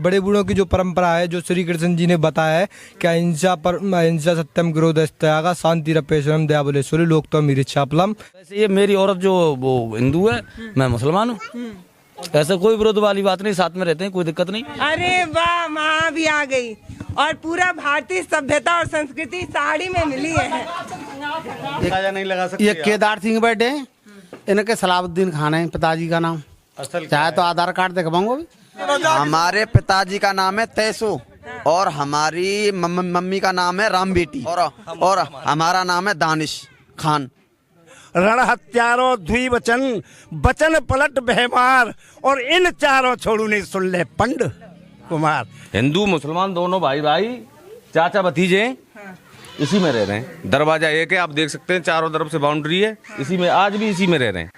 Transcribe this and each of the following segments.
बड़े बूढ़ों की जो परंपरा है, जो श्री कृष्ण जी ने बताया है कि अहिंसा सत्यम गुरुदस्तयागा शांति रपेशरम दयाबलेश्वरी लोक तो मीरिच्छापलम। वैसे ये मेरी औरत जो वो हिंदू है, मैं मुसलमान हूँ। ऐसा कोई विरोध वाली बात नहीं, साथ में रहते हैं, कोई दिक्कत नहीं। अरे वाह, माँ भी आ गई और पूरा भारतीय सभ्यता और संस्कृति साड़ी में मिली है। नहीं लगा सकते। ये केदार सिंह बैठे, इनके सलाबुद्दीन खान है पिताजी का नाम। चाहे तो आधार कार्ड दिखवाऊंगा। हमारे पिताजी का नाम है तैसो और हमारी मम्मी का नाम है राम बेटी और हमारा नाम है दानिश खान। रण हत्यारों द्विवचन बचन पलट बहमार और इन चारों छोड़ू ने सुन ले पंड कुमार। हिंदू मुसलमान दोनों भाई भाई, चाचा भतीजे इसी में रह रहे हैं। दरवाजा एक है, आप देख सकते हैं, चारों तरफ से बाउंड्री है, इसी में आज भी इसी में रह रहे हैं।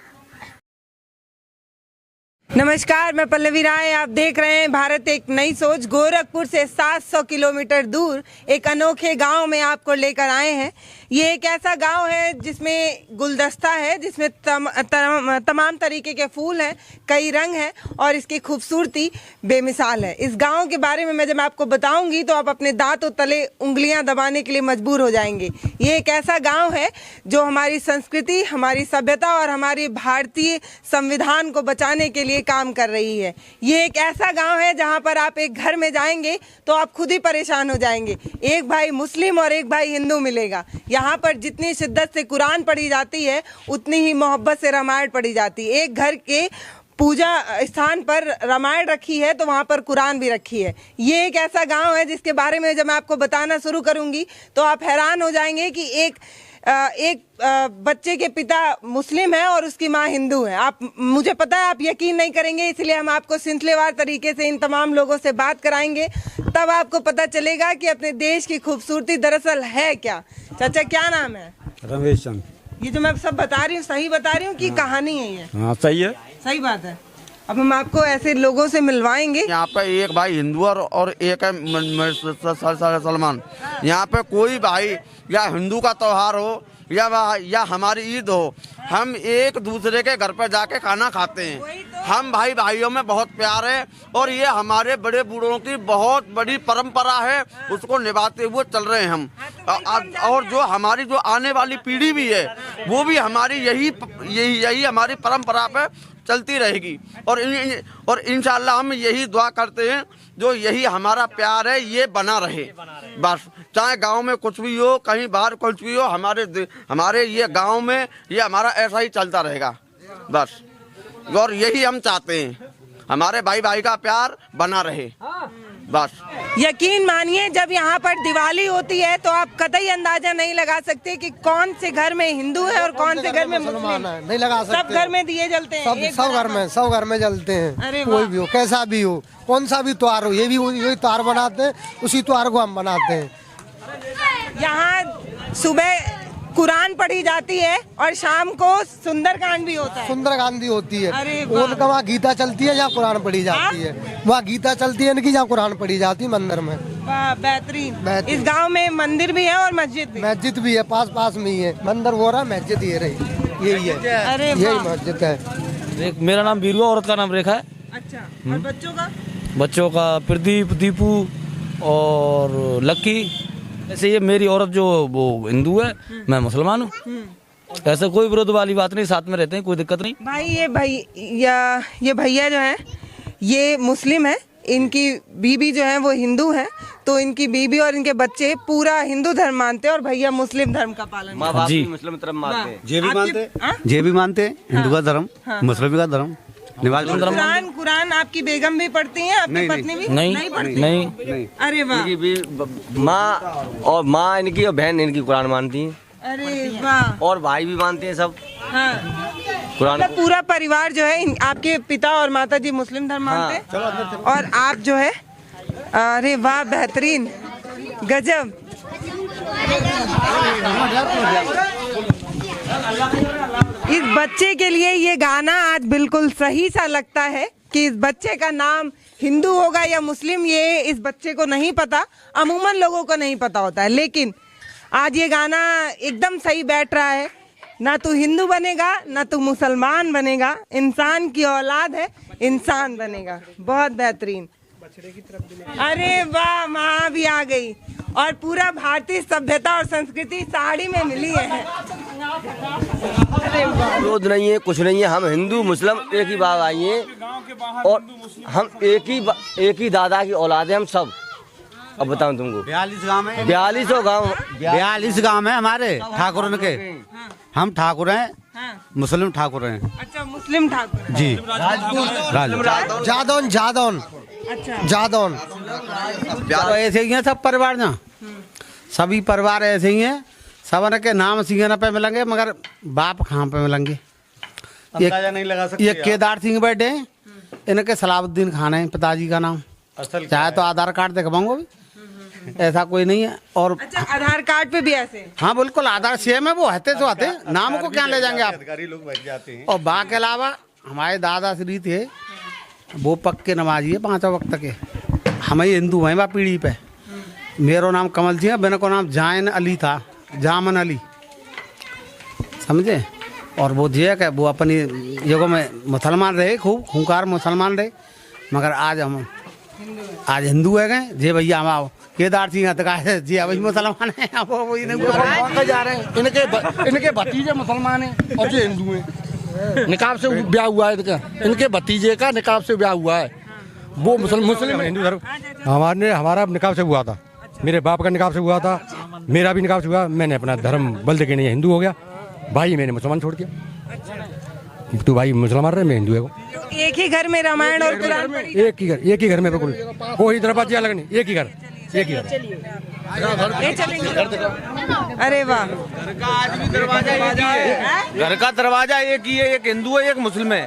नमस्कार, मैं पल्लवी राय, आप देख रहे हैं भारत एक नई सोच। गोरखपुर से 700 किलोमीटर दूर एक अनोखे गांव में आपको लेकर आए हैं। ये एक ऐसा गांव है जिसमें गुलदस्ता है, जिसमें तमाम तरीके के फूल हैं, कई रंग हैं और इसकी खूबसूरती बेमिसाल है। इस गांव के बारे में मैं जब आपको बताऊंगी तो आप अपने दांतों तले उंगलियां दबाने के लिए मजबूर हो जाएंगे। ये एक ऐसा गांव है जो हमारी संस्कृति, हमारी सभ्यता और हमारी भारतीय संविधान को बचाने के लिए काम कर रही है। ये एक ऐसा गांव है जहां पर आप एक घर में जाएंगे तो आप खुद ही परेशान हो जाएंगे। एक भाई मुस्लिम और एक भाई हिंदू मिलेगा। यहाँ पर जितनी शिद्दत से कुरान पढ़ी जाती है उतनी ही मोहब्बत से रामायण पढ़ी जाती है। एक घर के पूजा स्थान पर रामायण रखी है तो वहाँ पर कुरान भी रखी है। ये एक ऐसा गांव है जिसके बारे में जब मैं आपको बताना शुरू करूंगी तो आप हैरान हो जाएंगे कि एक बच्चे के पिता मुस्लिम है और उसकी माँ हिंदू है। आप, मुझे पता है आप यकीन नहीं करेंगे, इसलिए हम आपको सिलसिलेवार तरीके से इन तमाम लोगों से बात कराएंगे, तब आपको पता चलेगा कि अपने देश की खूबसूरती दरअसल है क्या। चाचा क्या नाम है? रमेश चंद। ये जो मैं सब बता रही हूँ सही बता रही हूँ कि कहानी है ये? हाँ सही है, सही बात है। अब हम आपको ऐसे लोगों से मिलवाएंगे। यहाँ पे एक भाई हिंदू और एक है सलमान। यहाँ पे कोई भाई या हिंदू का त्योहार हो या हमारी ईद हो, हम एक दूसरे के घर पर जाके खाना खाते हैं। हम भाई भाइयों में बहुत प्यार है और ये हमारे बड़े बूढ़ों की बहुत बड़ी परंपरा है, उसको निभाते हुए चल रहे हैं हम। और जो हमारी जो आने वाली पीढ़ी भी है वो भी हमारी यही हमारी परंपरा पे चलती रहेगी। और इंशाल्लाह हम यही दुआ करते हैं जो यही हमारा प्यार है ये बना रहे। बस चाहे गांव में कुछ भी हो, कहीं बाहर कुछ भी हो, हमारे ये गांव में ये हमारा ऐसा ही चलता रहेगा बस। और यही हम चाहते हैं, हमारे भाई भाई का प्यार बना रहे बस। यकीन मानिए जब यहाँ पर दिवाली होती है तो आप कतई अंदाजा नहीं लगा सकते कि कौन से घर में हिंदू है और कौन से घर में मुसलमान है। नहीं लगा सकते। सब घर में दिए जलते हैं, सब घर में जलते हैं। कोई भी हो, कैसा भी हो, कौन सा भी त्योहार हो, ये भी यही त्योहार बनाते हैं, उसी त्योहार को हम बनाते हैं। यहाँ सुबह कुरान पढ़ी जाती है और शाम को सुंदरकांड भी होता है। सुंदरकांड भी होती है। अरे उनका वहाँ गीता चलती है जहाँ कुरान पढ़ी जाती है। वहाँ गीता चलती है इनकी, जहाँ कुरान पढ़ी जाती है मंदिर में। वाह, बेहतरीन। इस गांव में मंदिर भी है और मस्जिद भी है। पास में ही है मंदिर, वो रहा मस्जिद ये रही, यही है। अरे यही मस्जिद है। मेरा नाम बीरू, औरत का नाम रेखा है। अच्छा, और बच्चों का प्रदीप, दीपू और लक्की। ऐसे ये मेरी औरत जो वो हिंदू है, मैं मुसलमान हूँ। ऐसा कोई विरोध वाली बात नहीं, साथ में रहते हैं, कोई दिक्कत नहीं। भाई ये भैया जो है ये मुस्लिम है, इनकी बीबी जो है वो हिंदू है, तो इनकी बीबी और इनके बच्चे पूरा हिंदू धर्म मानते हैं और भैया मुस्लिम धर्म का पालन करते हैं। जी, मुस्लिम धर्म मानते हैं, जे भी मानते हैं हिंदू का धर्म, मुस्लिम का धर्म। कुरान आपकी बेगम भी पढ़ती हैं, आपकी पत्नी भी नहीं पढ़ती? नहीं। अरे वाह। माँ इनकी और बहन इनकी कुरान मानती है। अरे वाह। और भाई भी मानते हैं सब। हाँ। कुरान मतलब पूरा परिवार जो है, आपके पिता और माता जी मुस्लिम धर्म मानते हैं और आप जो है, अरे वाह, बेहतरीन, गजब। इस बच्चे के लिए ये गाना आज बिल्कुल सही सा लगता है कि इस बच्चे का नाम हिंदू होगा या मुस्लिम, ये इस बच्चे को नहीं पता। अमूमन लोगों को नहीं पता होता है, लेकिन आज ये गाना एकदम सही बैठ रहा है। ना तू हिंदू बनेगा ना तू मुसलमान बनेगा, इंसान की औलाद है, इंसान बनेगा। बहुत बेहतरीन। अरे वाह, माँ भी आ गई और पूरा भारतीय सभ्यता और संस्कृति साड़ी में मिली है। विरोध नहीं है, कुछ नहीं है। हम हिंदू मुस्लिम एक ही बात आई है और हम एक ही दादा की औलाद है हम सब। अब बताऊं तुमको 42 गांव है, 42 गांव है हमारे ठाकुर के। हम ठाकुर हैं, मुस्लिम ठाकुर हैं। अच्छा, मुस्लिम ठाकुर जी, जादौन जादौन अच्छा जादौन। तो ऐसे ही हैं सब परिवार ना, सभी परिवार ऐसे ही हैं। सब के नाम सिंह पे मिलेंगे मगर बाप कहाँ पे मिलेंगे। नहीं लगा सकते। ये केदार सिंह बैठे हैं, इनके सलाबुद्दीन खान है पिताजी का नाम। चाहे तो आधार कार्ड दिखवाऊंगा भी, ऐसा कोई नहीं है। और अच्छा, आधार कार्ड पे भी ऐसे? हाँ बिल्कुल, आधार सेम है, वो हते तो आते, नाम को क्या ले जाएंगे आप। अधिकारी लोग बैठ जाते हैं। और बाकी अलावा हमारे दादा श्री थे, वो पक्के नमाजी है 5 वक्त के। हम ही हिंदू हैं, वह पीढ़ी पे। मेरा नाम कमल सिंह है, मेरे को नाम जायन अली था, जामन अली, समझे। और वो जी है वो अपनी युगों में मुसलमान रहे, खूब खूंखार मुसलमान रहे, मगर आज हम हिंदू है गए जी। भैया हम केदार सिंह जी अभी मुसलमान है, वो जा रहे हैं। इनके भतीजे मुसलमान हैं और ये हिंदू हैं। निकाब से ब्याह हुआ है इनके भतीजे का, निकाब से ब्याह हुआ है। वो मुस्लिम हिंदू धर्म हमारा निकाब से हुआ था, मेरे बाप का निकाब से हुआ था, मेरा भी निकाब से हुआ। मैंने अपना धर्म बदल के नहीं हिंदू हो गया, भाई मैंने मुसलमान छोड़ दिया। तू भाई मुसलमान रहे, मैं हिंदू है। एक ही घर में रामायण और कुरान पढ़ी? एक ही घर में, बिल्कुल कोई दरवाजा अलग नहीं, एक ही घर। ये चलेंगे। अरे वाह, घर का दरवाजा एक ही है, एक हिंदू है, एक मुस्लिम है।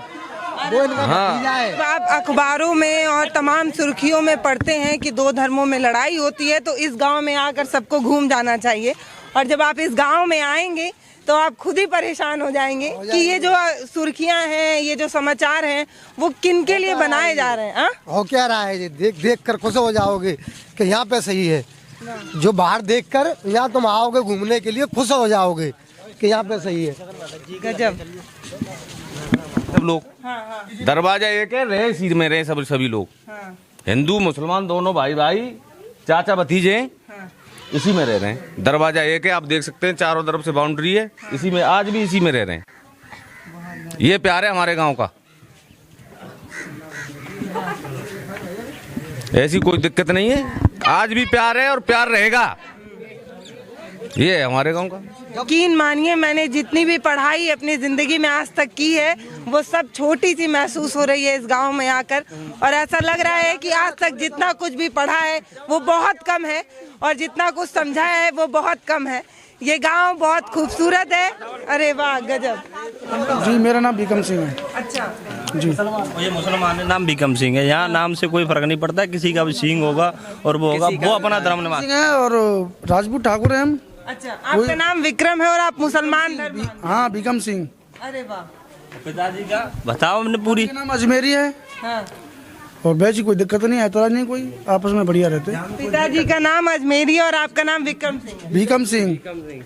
हाँ। तो आप अखबारों में और तमाम सुर्खियों में पढ़ते हैं कि 2 धर्मों में लड़ाई होती है, तो इस गांव में आकर सबको घूम जाना चाहिए। और जब आप इस गांव में आएंगे तो आप खुद ही परेशान हो जाएंगे कि ये जो सुर्खियां हैं, ये जो समाचार हैं, वो किन के लिए बनाए जा रहे हैं। हो क्या रहा है, देख कर खुश हो जाओगे कि यहाँ पे सही है। जो बाहर देखकर यहाँ तुम आओगे घूमने के लिए, खुश हो जाओगे कि यहाँ पे सही है। गजब। सब लोग दरवाजा एक है, रहे इसी में रहे सभी लोग। हिंदू मुसलमान दोनों भाई भाई, चाचा भतीजे इसी में रह रहे हैं। दरवाजा एक है, आप देख सकते हैं चारों तरफ से बाउंड्री है, इसी में आज भी इसी में रह रहे हैं। ये प्यार है हमारे गांव का, ऐसी कोई दिक्कत नहीं है। आज भी प्यार है और प्यार रहेगा, ये है हमारे गांव का। यकीन मानिए, मैंने जितनी भी पढ़ाई अपनी जिंदगी में आज तक की है, वो सब छोटी सी महसूस हो रही है इस गांव में आकर। और ऐसा लग रहा है कि आज तक जितना कुछ भी पढ़ा है वो बहुत कम है, और जितना कुछ समझा है वो बहुत कम है। ये गांव बहुत खूबसूरत है। अरे वाह, गजब। जी, मेरा नाम बीकम सिंह है। अच्छा जी, ये मुसलमान है, नाम बीकम सिंह है। यहाँ नाम से कोई फर्क नहीं पड़ता, किसी का भी सिंह होगा और वो होगा, वो अपना धर्म निभाते है। और राजपूत ठाकुर है हम। अच्छा, आपका नाम विक्रम है और आप मुसलमान धर्म? हाँ, बीकम सिंह। अरे वाह। पिताजी का बताओ हमने पूरी। नाम अजमेरी है। हाँ। और वैसी कोई दिक्कत नहीं, ऐतराज नहीं, कोई आपस में बढ़िया रहते। पिताजी का नाम अजमेरी और आपका नाम विक्रम सिंह? बीकम सिंह।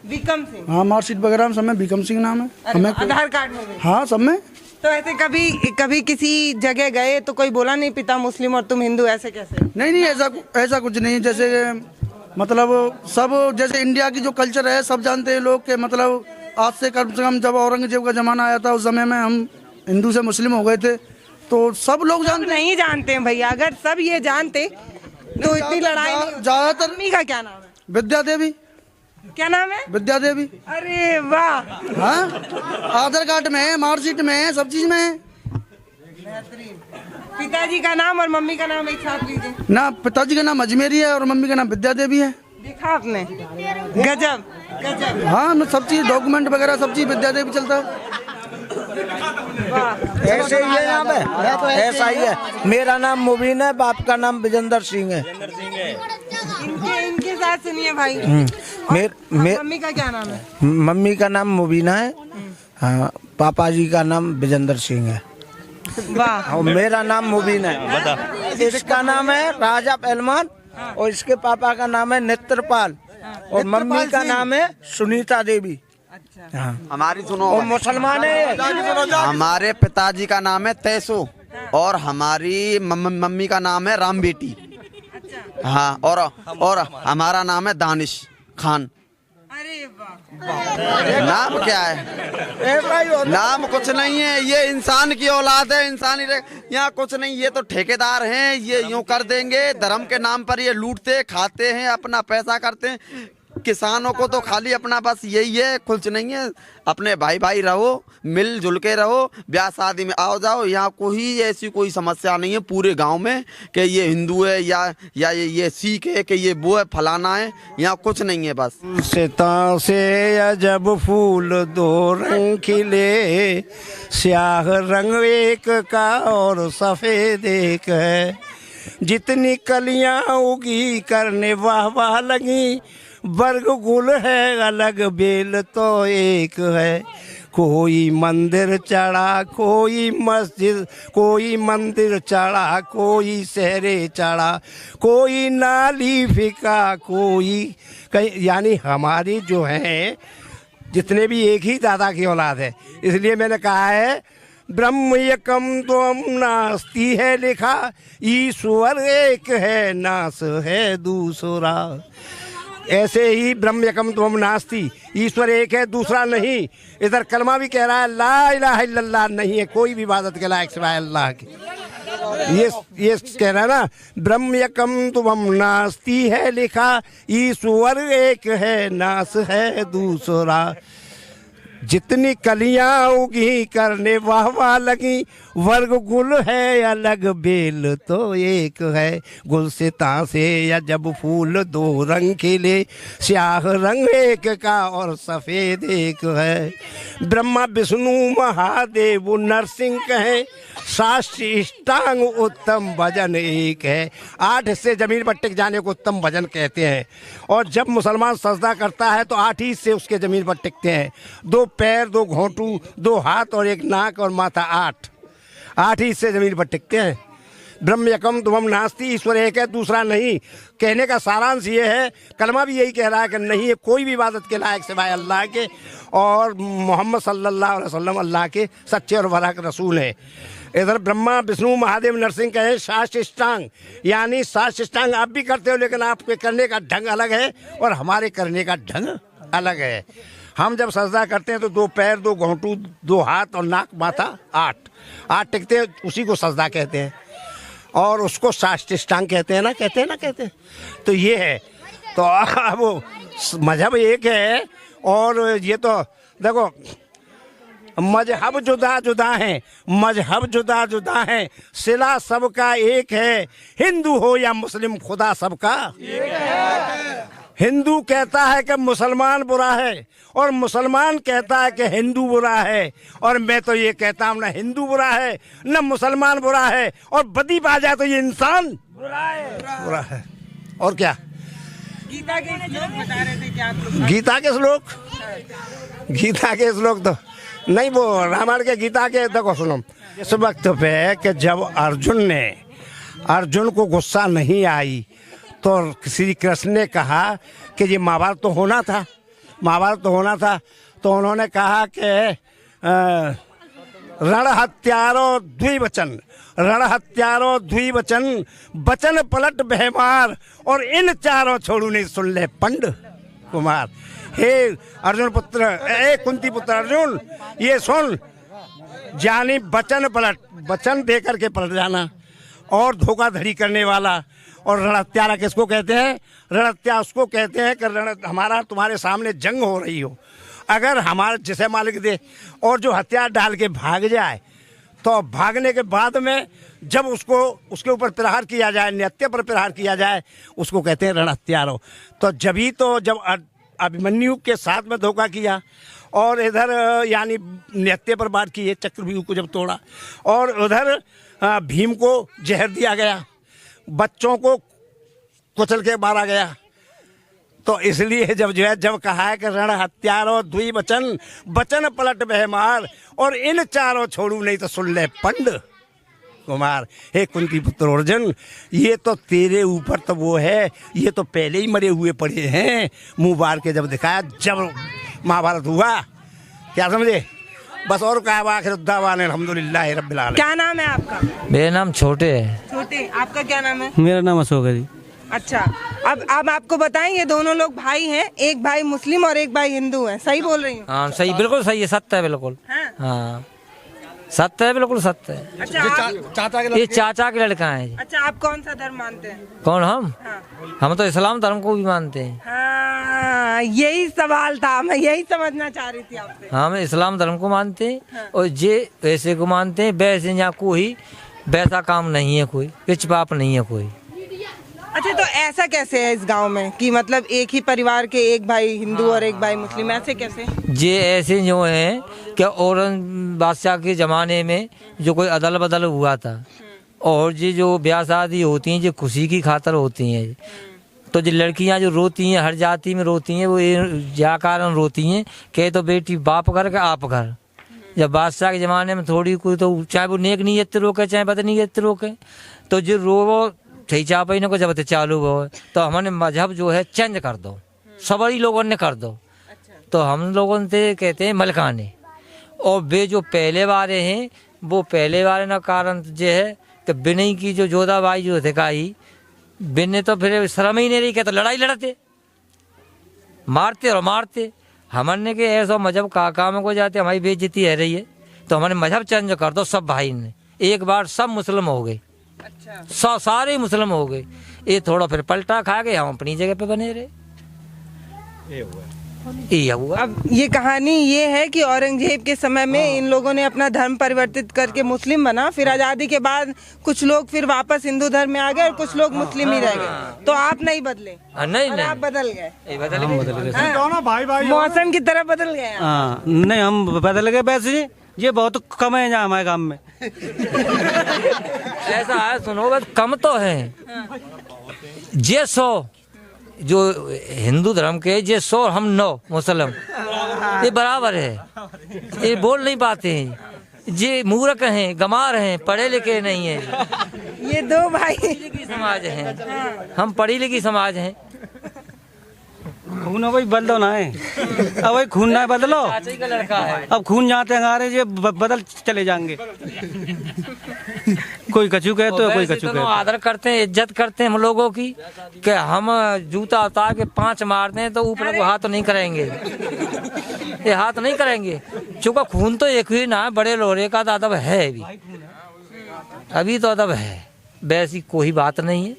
विक्रम सिंह। हाँ, मार्कशीट वगैरह सब में बीकम सिंह नाम है। हमें आधार कार्ड में भी? हाँ, सब में। तो ऐसे कभी किसी जगह गए तो कोई बोला नहीं पिता मुस्लिम और तुम हिंदू, ऐसे कैसे? नहीं, ऐसा कुछ नहीं। जैसे मतलब सब, जैसे इंडिया की जो कल्चर है सब जानते हैं लोग के। मतलब आज से कम जब औरंगजेब का जमाना आया था, उस समय में हम हिंदू से मुस्लिम हो गए थे, तो सब लोग जानते। नहीं जानते हैं भैया, अगर सब ये जानते तो इतनी लड़ाई नहीं। ज्यादातर। मम्मी का क्या नाम है? विद्या देवी। क्या नाम है? विद्या देवी। अरे वाह। हाँ, आधार कार्ड में है, मार्कशीट में है, सब चीज में है। पिताजी का नाम और मम्मी का नाम एक साथ लीजिए ना। पिताजी का नाम अजमेरी है और मम्मी का नाम विद्या देवी है। देखा आपने? गजब गजब। हाँ, सब चीज डॉक्यूमेंट वगैरह सब चीज विद्या देवी चलता है। ऐसे ही है यहाँ पे, ऐसा ही है। मेरा नाम मुबीन है, बाप का नाम विजेंद्र सिंह है। इनके साथ सुनिए भाई। मम्मी का क्या नाम है? मम्मी का नाम मुबीना है, हाँ, पापा जी का नाम विजेंद्र सिंह है। वाह। और मेरा नाम मुबीन है। इसका नाम है राजा पहलवान और इसके पापा का नाम है नेत्रपाल और मम्मी का नाम है सुनीता देवी। हमारी सुनो, और मुसलमान है। हमारे पिताजी का नाम है तैसो और हमारी मम्मी का नाम है राम बेटी। हाँ, और हमारा नाम है दानिश खान। अरे वाह, नाम क्या है? नाम कुछ नहीं है, ये इंसान की औलाद है, इंसानी यहाँ कुछ नहीं। ये तो ठेकेदार हैं, ये यूं कर देंगे। धर्म के नाम पर ये लूटते खाते हैं, अपना पैसा करते हैं। किसानों को तो खाली अपना बस यही है, कुछ नहीं है। अपने भाई भाई रहो, मिलजुल के रहो, ब्याह शादी में आओ जाओ। यहाँ कोई ऐसी कोई समस्या नहीं है पूरे गांव में कि ये हिंदू है या ये सिख है कि ये वो है फलाना है। यहाँ कुछ नहीं है बस। सिता से अजब फूल दो रंग खिले, स्याह रंग एक का और सफेद एक है। जितनी कलियां उगी करने वाह वाह लगी, वर्ग गुल है अलग बेल तो एक है। कोई मंदिर चढ़ा, कोई मस्जिद, कोई मंदिर चढ़ा, कोई शहरे चढ़ा, कोई नाली फिका, कोई कहीं। यानी हमारी जो है जितने भी एक ही दादा की औलाद है। इसलिए मैंने कहा है ब्रह्म एकम त्वम नास्ति है लिखा, ईश्वर एक है नास है दूसरा। ऐसे ही ब्रह्म एकम त्वम नास्ति, ईश्वर एक है दूसरा नहीं। इधर कलमा भी कह रहा है ला इलाहा इल्लल्लाह, नहीं है कोई भी इबादत के लायक सिवाय अल्लाह के। ये कह रहा है ना, ब्रह्म एकम त्वम नास्ति है लिखा, ईश्वर एक है नास है दूसरा। जितनी कलियां उगी करने वाह वाह लगी, वर्ग गुल है अलग बेल तो एक है। गुलसिता से या जब फूल दो रंग खिले, स्याह रंग एक का और सफेद एक है। ब्रह्मा विष्णु महादेव नरसिंह कहे, शास्त्री इष्टांग उत्तम भजन एक है। 8 हिस्से जमीन पर टिक जाने को उत्तम भजन कहते हैं। और जब मुसलमान सजदा करता है तो 8 ही हिस्से उसके जमीन पर टिकते हैं। 2 पैर, 2 घोंटू, 2 हाथ और 1 नाक और माथा, 8 ही हिस्से जमीन पर टिकते हैं। ब्रह्म एकम त्वम नास्ति, ईश्वर एक है दूसरा नहीं। कहने का सारांश ये है, कलमा भी यही कह रहा है कि नहीं है कोई भी इबादत के लायक सिवाय अल्लाह के, और मोहम्मद सल्लल्लाहु अलैहि वसल्लम अल्लाह के सच्चे और वरा के रसूल हैं। इधर ब्रह्मा विष्णु महादेव नरसिंह कहे शास्त्रांग, यानी शास्त्रांग आप भी करते हो, लेकिन आपके करने का ढंग अलग है और हमारे करने का ढंग अलग है। हम जब सजदा करते हैं तो 2 पैर, 2 घोंटू, 2 हाथ और नाक माथा, 8 टिकते हैं, उसी को सजदा कहते हैं। और उसको शास्त्रांग कहते हैं ना, कहते हैं। तो ये है, तो वो मजहब एक है। और ये तो देखो, मजहब जुदा जुदा हैं, मजहब जुदा जुदा हैं, सिला सबका एक है। हिंदू हो या मुस्लिम, खुदा सबका एक है। हिंदू कहता है कि मुसलमान बुरा है, और मुसलमान कहता है कि हिंदू बुरा है। और मैं तो ये कहता हूँ, ना हिंदू बुरा है न मुसलमान बुरा है, और बदी पा जाए तो ये इंसान बुरा है। और क्या गीता के श्लोक बता रहे थे क्या? गीता के श्लोक तो नहीं, वो रामायण के गीता के देखो सुनो। इस वक्त पे कि जब अर्जुन को गुस्सा नहीं आई तो श्री कृष्ण ने कहा कि ये महाभारत तो होना था। तो उन्होंने कहा कि रण हत्यारो द्विवचन, बचन पलट बहमार, और इन चारों छोड़ू नहीं सुन ले पंड कुमार। हे अर्जुन पुत्र, ए कुंती पुत्र अर्जुन, ये सुन, जानी वचन दे करके पलट जाना, और धोखाधड़ी करने वाला। और रणहत्यारा किसको कहते हैं? रणहत्या उसको कहते हैं कि हमारा तुम्हारे सामने जंग हो रही हो, अगर हमारे जिसे मालिक दे और जो हथियार डाल के भाग जाए, तो भागने के बाद में जब उसके ऊपर प्रहार किया जाए, निहत्या पर प्रहार किया जाए, उसको कहते हैं रणहत्यारो। तो जब अभिमन्यु के साथ में धोखा किया, और इधर यानी निहत्या पर वार किए, चक्रव्यूह को जब तोड़ा, और उधर भीम को जहर दिया गया, बच्चों को कुचल के मारा गया। तो इसलिए जब कहा है कि रण हत्यारो द्विवचन, बचन पलट बहमार, और इन चारों छोड़ू नहीं तो सुन ले पंड कुमार। हे कुंती पुत्र अर्जुन, ये तो तेरे ऊपर तो वो है, ये तो पहले ही मरे हुए पड़े हैं। मुंह बार के जब दिखाया, जब महाभारत हुआ, क्या समझे, बस और क्या आखिर दावान अल्हम्दुलिल्लाह रब्बिल आलमीन। क्या नाम है आपका? मेरा नाम छोटे है। छोटे, आपका क्या नाम है? मेरा नाम अशोक है जी। अच्छा, अब आपको बताएं, ये दोनों लोग भाई हैं, एक भाई मुस्लिम और एक भाई हिंदू है, सही बोल रही हूँ? हाँ सही, बिल्कुल सही है, सत्य है बिल्कुल। हाँ सत्य है, बिल्कुल सत्य है। अच्छा, ये चाचा के लड़का है। अच्छा, आप कौन सा धर्म मानते हैं? कौन? हम हाँ। हम तो इस्लाम धर्म को भी मानते हैं। हाँ, यही सवाल था, मैं यही समझना चाह रही थी आपसे। हम इस्लाम धर्म को मानते हैं और जे वैसे को मानते हैं। वैसे यहाँ कोई वैसा काम नहीं है, कोई पिछ पाप नहीं है कोई। अच्छा, तो ऐसा कैसे है इस गांव में कि मतलब एक ही परिवार के एक भाई हिंदू और एक भाई मुस्लिम, ऐसे कैसे? ये ऐसे जो है कि औरंगजेब बादशाह के ज़माने में जो कोई अदल बदल हुआ था, और ये जो ब्याह शादी होती हैं जो खुशी की खातर होती हैं, तो जो लड़कियां जो रोती हैं, हर जाति में रोती हैं, वो क्या कारण रोती हैं कि तो बेटी बाप घर के आप घर। जब बादशाह के ज़माने में थोड़ी कोई, तो चाहे वो नेक नीयत रोके चाहे बद नीयत रोके, तो जो रो ठही चापी को जब चालू हो, तो हमने मजहब जो है चेंज कर दो, सभी लोगों ने कर दो। तो हम लोगों से कहते हैं मलकाने, और वे जो पहले वाले हैं वो पहले वाले ना कारण जो है कि बिनई की जो जोधाबाई जो थे काई बिने, तो फिर शर्म ही नहीं रही, कहते लड़ाई लड़ते, मारते और मारते। हमने के ऐसा मजहब का काम को जाते, हमारी बेइज्जती है रही है, तो हमने मजहब चेंज कर दो। सब भाई ने एक बार सब मुस्लिम हो गए। अच्छा। सारे मुस्लिम हो गए। ये थोड़ा फिर पलटा खा गए, हम अपनी जगह पे बने रहे। ये हुआ। अब ये कहानी ये है कि औरंगजेब के समय में इन लोगों ने अपना धर्म परिवर्तित करके मुस्लिम बना, फिर आज़ादी के बाद कुछ लोग फिर वापस हिंदू धर्म में आ गए और कुछ लोग मुस्लिम ही रह गए। तो आप नहीं बदले? नहीं, आप बदल गए? दोनों भाई मौसम की तरह बदल गए? हाँ, नहीं हम बदल गए। वैसे ये बहुत कम है यहाँ हमारे गांव में। ऐसा है, सुनो, बस कम तो है। जे 100 जो हिंदू धर्म के, जे 100 हम 9 मुसलम, ये बराबर है। ये बोल नहीं पाते हैं, जे मूर्ख हैं, गमार हैं, पढ़े लिखे नहीं हैं। ये दो भाई की समाज हैं, हम पढ़ी लिखी समाज हैं। खून कोई बदलो ना है, अब वही खून ना बदलो। चाचा का लड़का है, अब खून जाते हमारे ये बदल चले जाएंगे। कोई कछु कहते हो, कोई कछु कहते। आदर करते हैं, इज्जत करते हैं हम लोगों की, कि हम जूता उतार के 5 मारते हैं तो ऊपर को हाथ नहीं करेंगे, ये हाथ नहीं करेंगे। चूंकि खून तो एक ही ना, बड़े लोरे का तो अदब है अभी तो अदब है, वैसी कोई बात नहीं है।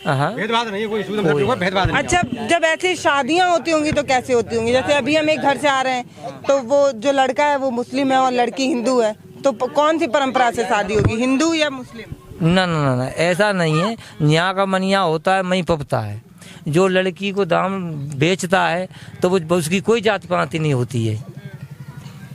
भेदभाव नहीं है, कोई भेदभाव नहीं। अच्छा, जब ऐसी शादियां होती होंगी तो कैसे होती होंगी? जैसे अभी हम एक घर से आ रहे हैं, तो वो जो लड़का है वो मुस्लिम है और लड़की हिंदू है, तो कौन सी परंपरा से शादी होगी, हिंदू या मुस्लिम? ना, ऐसा नहीं है। यहाँ का मनिया होता है, मई पपता है। जो लड़की को दाम बेचता है तो वो उसकी कोई जात पात नहीं होती है,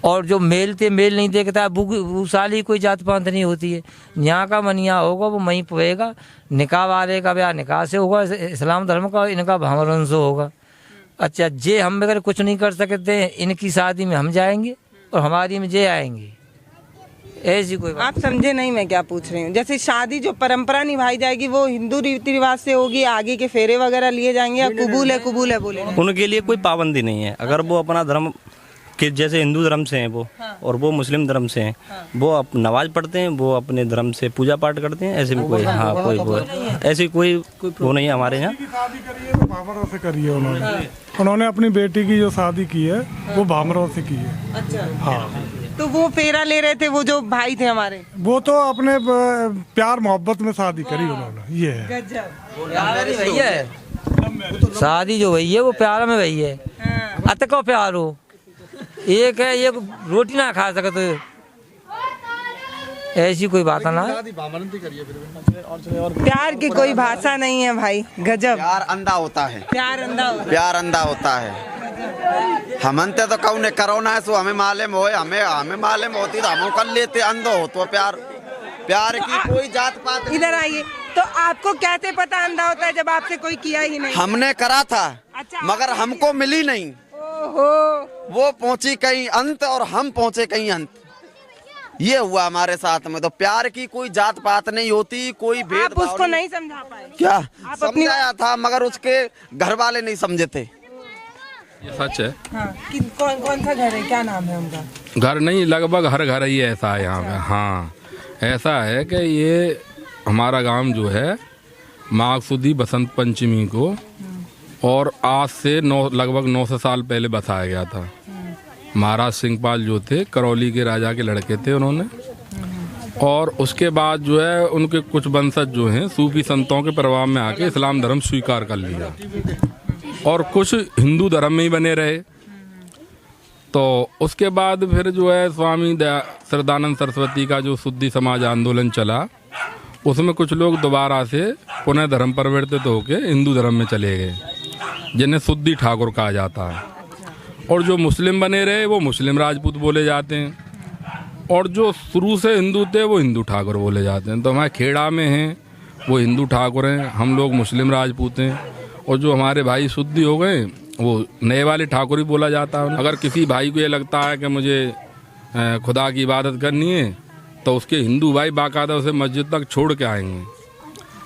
और जो मेल नहीं देखता है वो साली कोई जात पात नहीं होती है। यहाँ का मनिया होगा वो मई पवेगा, निकाह वाले का ब्याह निकाह से होगा, इस्लाम धर्म का इनका भामरन से होगा। अच्छा, जे हम अगर कुछ नहीं कर सकते, इनकी शादी में हम जाएंगे और हमारी में जे आएंगे, ऐसी कोई बात। आप समझे नहीं मैं क्या पूछ रही हूँ? जैसे शादी जो परंपरा निभाई जाएगी वो हिंदू रीति रिवाज से होगी, आगे के फेरे वगैरह लिए जाएंगे या कबूल है बोले? उनके लिए कोई पाबंदी नहीं है। अगर वो अपना धर्म कि जैसे हिंदू धर्म से हैं वो, और वो मुस्लिम धर्म से हैं, वो नमाज पढ़ते हैं, वो अपने धर्म से पूजा पाठ करते हैं, ऐसे में कोई कोई वो ऐसी कोई वो नहीं है हमारे यहाँ। भामरों से करी है उन्होंने अपनी बेटी की जो शादी की है वो भामरों से की है। अच्छा। हाँ, तो वो फेरा ले रहे थे, वो जो भाई थे हमारे, वो तो अपने प्यार मोहब्बत में शादी करी उन्होंने। ये है भैया, शादी जो भई है वो प्यार में भई है। अत को प्यार हो, एक है ये रोटी ना खा सकते, ऐसी कोई बात ना। प्यार की कोई भाषा नहीं है भाई, गजब। प्यार अंधा होता है, प्यार अंधा होता है। हमनते तो कौन ने करो ना, सो हमें मालूम हो, हमें मालूम होती तो हम कर लेते। अंधो हो तो प्यार की कोई जात पात। इधर आइए। तो आपको कैसे पता अंधा होता है जब आपसे कोई किया ही नहीं? हमने करा था। अच्छा, मगर हमको मिली नहीं। वो पहुंची कहीं अंत और हम पहुंचे कहीं अंत, ये हुआ हमारे साथ में। तो प्यार की कोई जात पात नहीं होती, कोई भेद। आप उसको नहीं समझा पाए क्या? समझाया था मगर उसके घर वाले नहीं समझे थे। ये सच है। हाँ, कौन सा घर है, क्या नाम है उनका? घर नहीं, लगभग हर घर ही ऐसा है यहाँ पे। हाँ, ऐसा है कि ये हमारा गांव जो है माघ सुदी बसंत पंचमी को और आज से लगभग 900 साल पहले बसाया गया था। महाराज सिंहपाल जो थे करौली के राजा के लड़के थे उन्होंने, और उसके बाद जो है उनके कुछ वंशज जो हैं सूफी संतों के प्रभाव में आके इस्लाम धर्म स्वीकार कर लिया और कुछ हिंदू धर्म में ही बने रहे। तो उसके बाद फिर जो है स्वामी श्रद्धानंद सरस्वती का जो शुद्धि समाज आंदोलन चला, उसमें कुछ लोग दोबारा से पुनः धर्म परिवर्तित होकर हिंदू धर्म में चले गए, जिन्हें शुद्धि ठाकुर कहा जाता है। और जो मुस्लिम बने रहे वो मुस्लिम राजपूत बोले जाते हैं, और जो शुरू से हिंदू थे वो हिंदू ठाकुर बोले जाते हैं। तो हमारे खेड़ा में हैं वो हिंदू ठाकुर हैं, हम लोग मुस्लिम राजपूत हैं, और जो हमारे भाई शुद्धि हो गए वो नए वाले ठाकुर ही बोला जाता है। अगर किसी भाई को ये लगता है कि मुझे खुदा की इबादत करनी है तो उसके हिंदू भाई बाकायदा उसे मस्जिद तक छोड़ के आएंगे।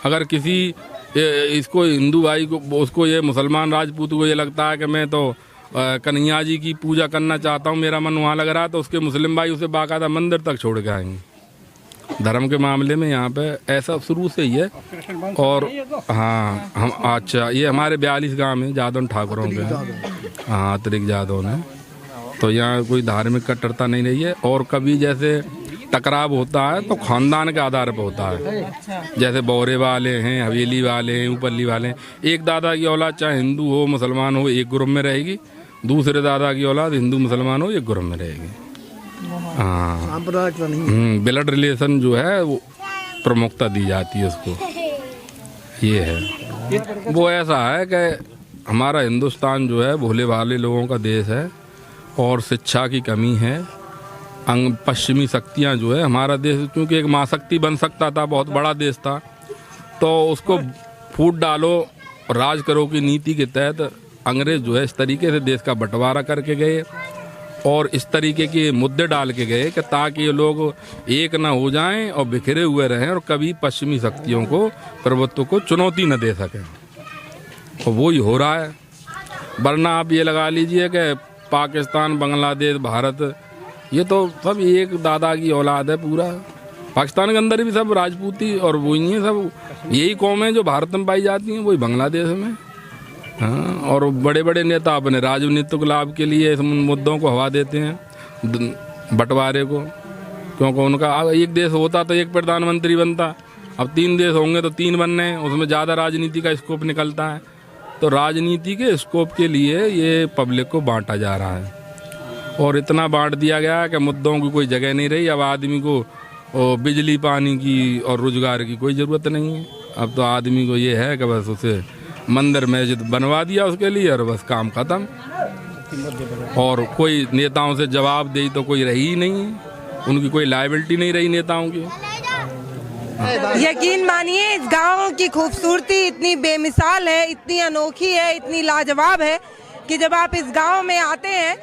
अगर किसी इसको हिंदू भाई को उसको ये मुसलमान राजपूत को ये लगता है कि मैं तो कन्हैया जी की पूजा करना चाहता हूँ, मेरा मन वहाँ लग रहा है, तो उसके मुस्लिम भाई उसे बाकायदा मंदिर तक छोड़ के आएंगे। धर्म के मामले में यहाँ पे ऐसा शुरू से ही है। और हाँ, हम अच्छा ये हमारे 42 गांव में जादव ठाकुरों के, हाँ अतिरिक्त जादव ने, तो यहाँ कोई धार्मिक कट्टरता नहीं रही है। और कभी जैसे टकराव होता है तो खानदान के आधार पर होता है, जैसे बौरे वाले हैं, हवेली वाले हैं, ऊपरली वाले हैं। एक दादा की औलाद चाहे हिंदू हो मुसलमान हो एक ग्रुप में रहेगी, दूसरे दादा की औलाद हिंदू मुसलमान हो एक ग्रुप में रहेगी। हाँ, ब्लड रिलेशन जो है वो प्रमुखता दी जाती है उसको। ये है वो ऐसा है कि हमारा हिंदुस्तान जो है भोले भाले लोगों का देश है और शिक्षा की कमी है। पश्चिमी शक्तियाँ जो है हमारा देश, क्योंकि एक महाशक्ति बन सकता था, बहुत बड़ा देश था, तो उसको फूट डालो राज करो की नीति के तहत अंग्रेज जो है इस तरीके से देश का बंटवारा करके गए और इस तरीके के मुद्दे डाल के गए कि ताकि ये लोग एक ना हो जाएं और बिखरे हुए रहें और कभी पश्चिमी शक्तियों को प्रभुत्व को चुनौती न दे सकें। और वो ही हो रहा है। वरना आप ये लगा लीजिए कि पाकिस्तान, बांग्लादेश, भारत, ये तो सब एक दादा की औलाद है पूरा। पाकिस्तान के अंदर भी सब राजपूती और वही हैं, सब यही कौमें जो भारत में पाई जाती हैं वही बांग्लादेश में। हाँ, और बड़े बड़े नेता अपने राजनीतिक लाभ के लिए इस मुद्दों को हवा देते हैं, बंटवारे को, क्योंकि उनका एक देश होता तो एक प्रधानमंत्री बनता, अब 3 देश होंगे तो 3 बनने हैं, उसमें ज़्यादा राजनीति का स्कोप निकलता है। तो राजनीति के स्कोप के लिए ये पब्लिक को बांटा जा रहा है और इतना बांट दिया गया है कि मुद्दों की कोई जगह नहीं रही। अब आदमी को बिजली पानी की और रोजगार की कोई ज़रूरत नहीं है। अब तो आदमी को ये है कि बस उसे मंदिर मस्जिद बनवा दिया उसके लिए और बस काम खत्म। और कोई नेताओं से जवाब दे तो कोई रही ही नहीं, उनकी कोई लायबिलिटी नहीं रही नेताओं की। यकीन मानिए इस गांव की खूबसूरती इतनी बेमिसाल है, इतनी अनोखी है, इतनी लाजवाब है कि जब आप इस गांव में आते हैं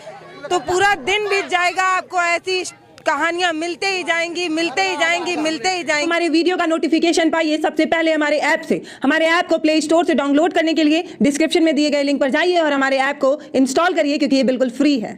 तो पूरा दिन बीत जाएगा, आपको ऐसी कहानियां मिलते ही जाएंगी, मिलते ही जाएंगी, मिलते ही जाएंगी। हमारे वीडियो का नोटिफिकेशन पाइए सबसे पहले हमारे ऐप से। हमारे ऐप को प्ले स्टोर से डाउनलोड करने के लिए डिस्क्रिप्शन में दिए गए लिंक पर जाइए और हमारे ऐप को इंस्टॉल करिए, क्योंकि ये बिल्कुल फ्री है।